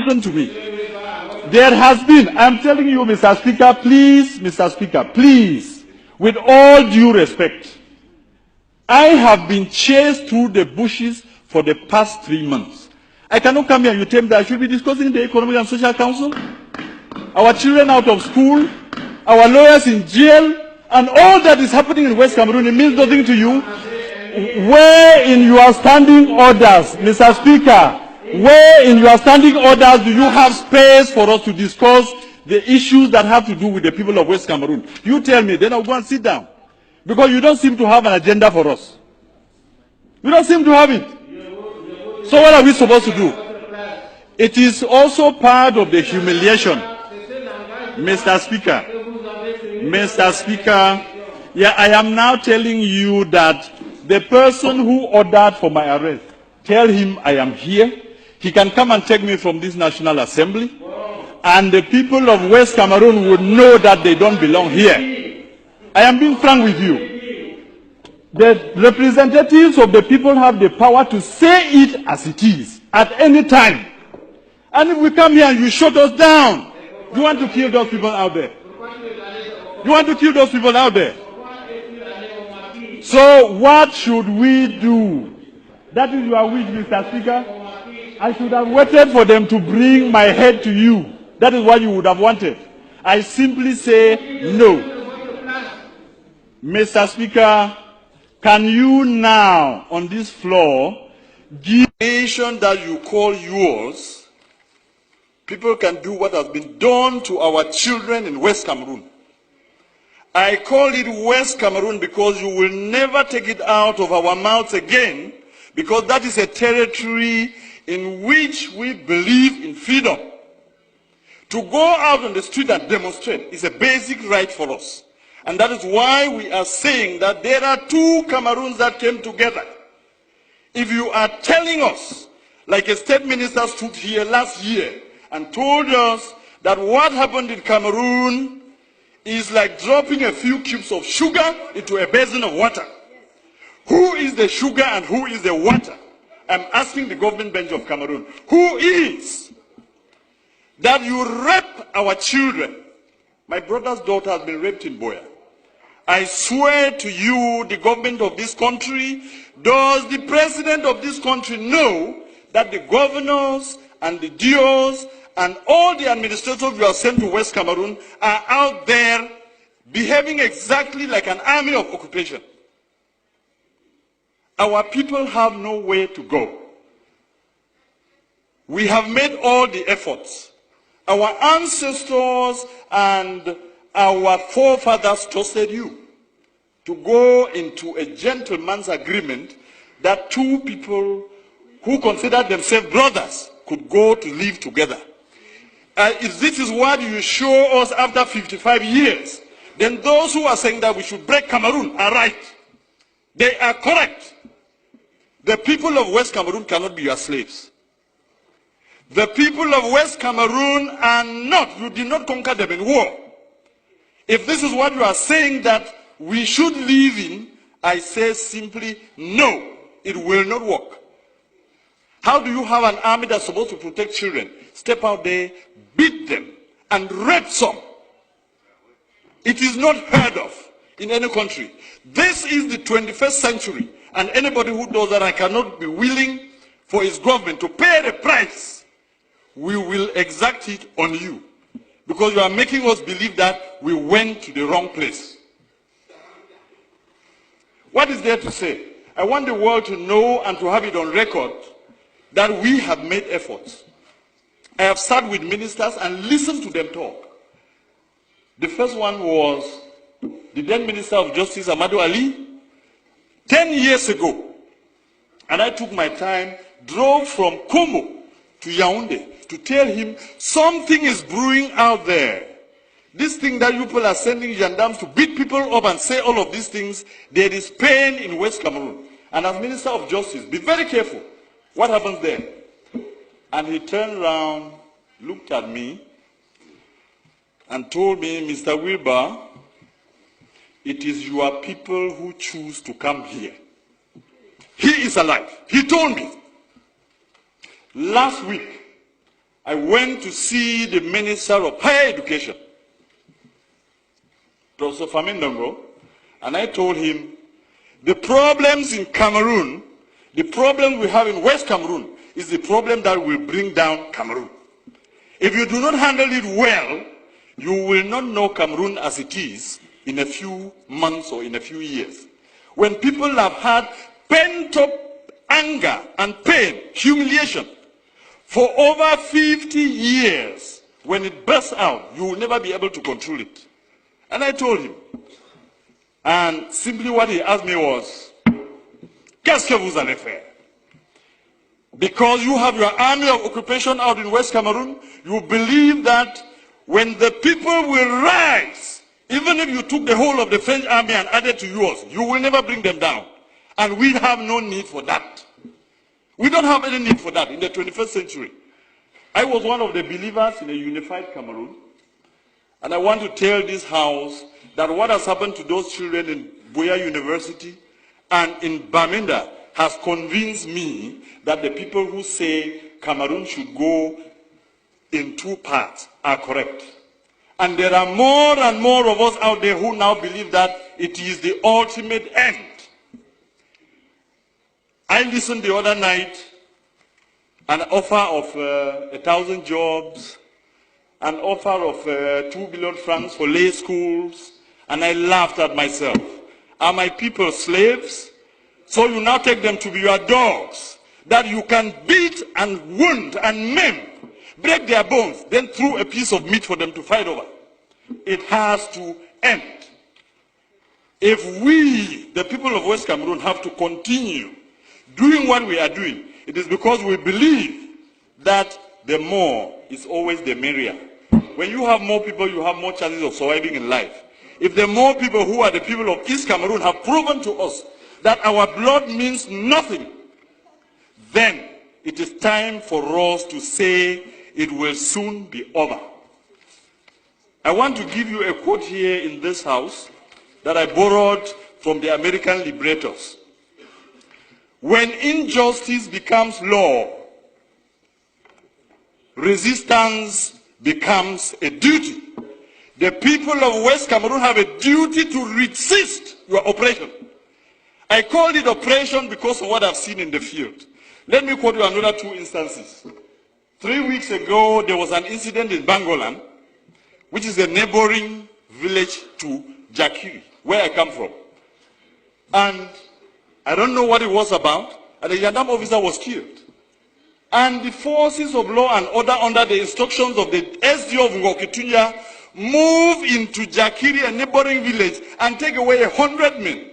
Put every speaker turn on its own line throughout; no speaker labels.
listen to me. There has been, I'm telling you, Mr. Speaker, please, Mr. Speaker, please, with all due respect, I have been chased through the bushes for the past 3 months. I cannot come here and you tell me that I should be discussing the Economic and Social Council, our children out of school, our lawyers in jail, and all that is happening in West Cameroon. It means nothing to you. Where in your standing orders, Mr. Speaker, where in your standing orders do you have space for us to discuss the issues that have to do with the people of West Cameroon? You tell me, then I'll go and sit down. Because you don't seem to have an agenda for us. You don't seem to have it. So what are we supposed to do? It is also part of the humiliation. Mr. Speaker, yeah, I am now telling you that the person who ordered for my arrest, tell him I am here. He can come and take me from this National Assembly. And the people of West Cameroon would know that they don't belong here. I am being frank with you. The representatives of the people have the power to say it as it is, at any time. And if we come here and you shut us down, you want to kill those people out there. You want to kill those people out there. So what should we do? That is your wish, Mr. Speaker. I should have waited for them to bring my head to you. That is what you would have wanted. I simply say no. Mr. Speaker, can you now, on this floor, give a nation that you call yours, people can do what has been done to our children in West Cameroon. I call it West Cameroon because you will never take it out of our mouths again, because that is a territory in which we believe in freedom. To go out on the street and demonstrate is a basic right for us. And that is why we are saying that there are two Cameroons that came together. If you are telling us, like a state minister stood here last year and told us that what happened in Cameroon is like dropping a few cubes of sugar into a basin of water. Who is the sugar and who is the water? I'm asking the government bench of Cameroon, who is that you rape our children? My brother's daughter has been raped in Boya. I swear to you, the government of this country, does the president of this country know that the governors and the DOs and all the administrators you have sent to West Cameroon are out there behaving exactly like an army of occupation? Our people have nowhere to go. We have made all the efforts. Our ancestors and our forefathers trusted you to go into a gentleman's agreement that two people who considered themselves brothers could go to live together. If this is what you show us after 55 years, then those who are saying that we should break Cameroon are right. They are correct. The people of West Cameroon cannot be your slaves. The people of West Cameroon are not, you did not conquer them in war. If this is what you are saying that we should live in, I say simply no, it will not work. How do you have an army that's supposed to protect children, step out there, beat them, and rape some? It is not heard of in any country. This is the 21st century, and anybody who does that, I cannot be willing for his government to pay the price. We will exact it on you, because you are making us believe that we went to the wrong place. What is there to say? I want the world to know and to have it on record that we have made efforts. I have sat with ministers and listened to them talk. The first one was the then Minister of Justice, Amadou Ali, 10 years ago. And I took my time, drove from Como to Yaoundé to tell him something is brewing out there. This thing that you people are sending gendarmes to beat people up and say all of these things, there is pain in West Cameroon. And as Minister of Justice, be very careful. What happens there? And he turned around, looked at me, and told me, Mr. Wilbur, it is your people who choose to come here. He is alive. He told me. Last week, I went to see the Minister of Higher Education, Professor Famindongo, and I told him the problems in Cameroon, the problem we have in West Cameroon, is the problem that will bring down Cameroon. If you do not handle it well, you will not know Cameroon as it is in a few months or in a few years. When people have had pent-up anger and pain, humiliation, for over 50 years, when it bursts out, you will never be able to control it. And I told him. And simply what he asked me was, qu'est-ce que vous allez faire? Because you have your army of occupation out in West Cameroon, you believe that when the people will rise, even if you took the whole of the French army and added to yours, you will never bring them down. And we have no need for that. We don't have any need for that in the 21st century. I was one of the believers in a unified Cameroon. And I want to tell this house that what has happened to those children in Buea University and in Bamenda has convinced me that the people who say Cameroon should go in two parts are correct. And there are more and more of us out there who now believe that it is the ultimate end. I listened the other night, an offer of 1,000 jobs, an offer of 2 billion francs for lay schools, and I laughed at myself. Are my people slaves? So you now take them to be your dogs, that you can beat and wound and maim, break their bones, then throw a piece of meat for them to fight over. It has to end. If we, the people of West Cameroon, have to continue doing what we are doing, it is because we believe that the more is always the merrier. When you have more people, you have more chances of surviving in life. If the more people who are the people of East Cameroon have proven to us that our blood means nothing, then it is time for us to say it will soon be over. I want to give you a quote here in this house that I borrowed from the American liberators. When injustice becomes law, resistance becomes a duty. The people of West Cameroon have a duty to resist your oppression. I called it oppression because of what I've seen in the field. Let me quote you another two instances. 3 weeks ago, there was an incident in Bangolan, which is a neighboring village to Jakiri, where I come from. And I don't know what it was about, and a Yandam officer was killed. And the forces of law and order, under the instructions of the SDO of Ngokitunya, move into Jakiri, a neighboring village, and take away 100 men.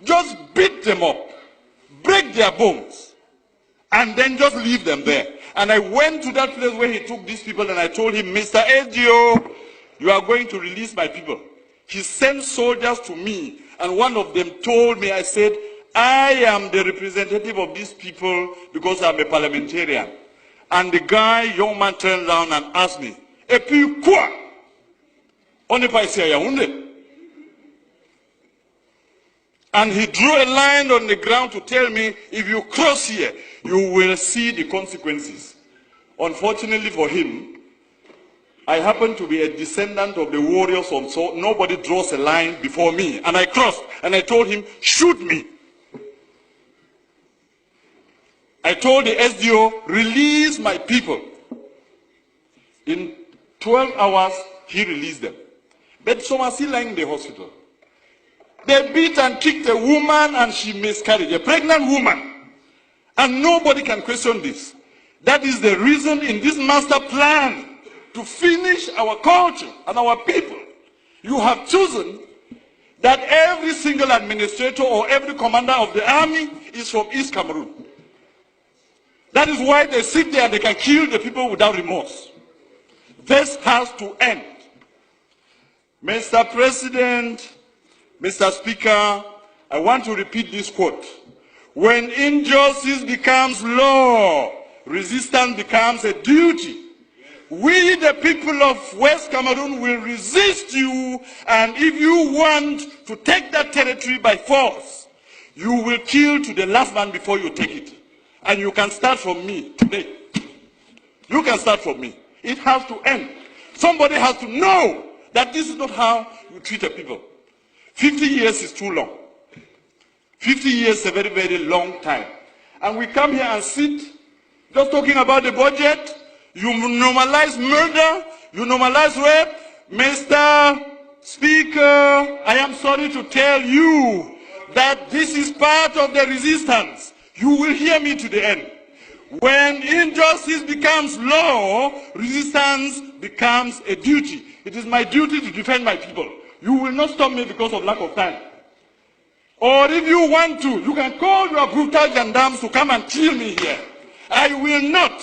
Just beat them up, break their bones, and then just leave them there. And I went to that place where he took these people, and I told him, Mr. SDO, you are going to release my people. He sent soldiers to me, and one of them told me, I said, I am the representative of these people because I'm a parliamentarian. And the guy, young man, turned around and asked me, Et puis quoi? On n'est pas ici à Yaoundé. And he drew a line on the ground to tell me, if you cross here, you will see the consequences. Unfortunately for him, I happen to be a descendant of the warriors, so nobody draws a line before me. And I crossed, and I told him, shoot me. I told the SDO, release my people. In 12 hours, he released them. But some are still lying in the hospital. They beat and kicked a woman and she miscarried, a pregnant woman. And nobody can question this. That is the reason in this master plan to finish our culture and our people. You have chosen that every single administrator or every commander of the army is from East Cameroon. That is why they sit there and they can kill the people without remorse. This has to end. Mr. President, Mr. Speaker, I want to repeat this quote. When injustice becomes law, resistance becomes a duty. We, the people of West Cameroon, will resist you, and if you want to take that territory by force, you will kill to the last man before you take it. And you can start from me today. You can start from me. It has to end. Somebody has to know that this is not how you treat a people. 50 years is too long. 50 years is a very, very long time. And we come here and sit just talking about the budget. You normalize murder. You normalize rape. Mr. Speaker, I am sorry to tell you that this is part of the resistance. You will hear me to the end. When injustice becomes law, resistance becomes a duty. It is my duty to defend my people. You will not stop me because of lack of time. Or if you want to, you can call your brutal gendarmes to come and kill me here. I will not.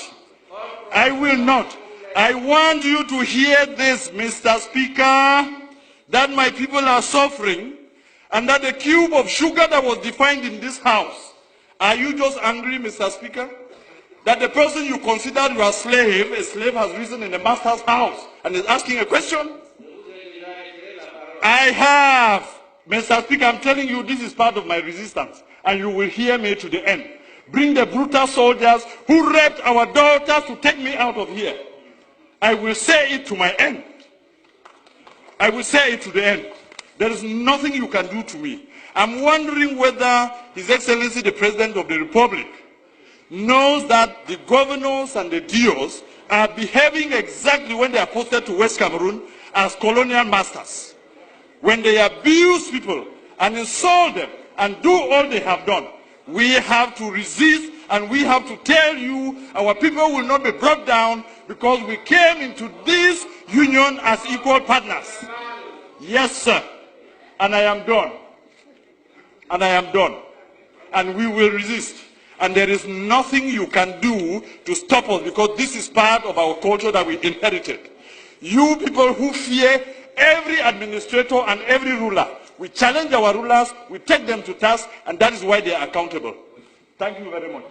I will not. I want you to hear this, Mr. Speaker, that my people are suffering, and that the cube of sugar that was defined in this house, are you just angry, Mr. Speaker, that the person you considered your slave, a slave has risen in the master's house and is asking a question? I have, Mr. Speaker, I'm telling you, this is part of my resistance, and you will hear me to the end. Bring the brutal soldiers who raped our daughters to take me out of here. I will say it to my end. I will say it to the end. There is nothing you can do to me. I'm wondering whether His Excellency the President of the Republic knows that the governors and the DOs are behaving exactly when they are posted to West Cameroon as colonial masters. When they abuse people and insult them and do all they have done, we have to resist, and we have to tell you our people will not be brought down because we came into this union as equal partners. Yes, sir. And I am done. And I am done. And we will resist. And there is nothing you can do to stop us, because this is part of our culture that we inherited. You people who fear every administrator and every ruler, we challenge our rulers, we take them to task, and that is why they are accountable. Thank you very much.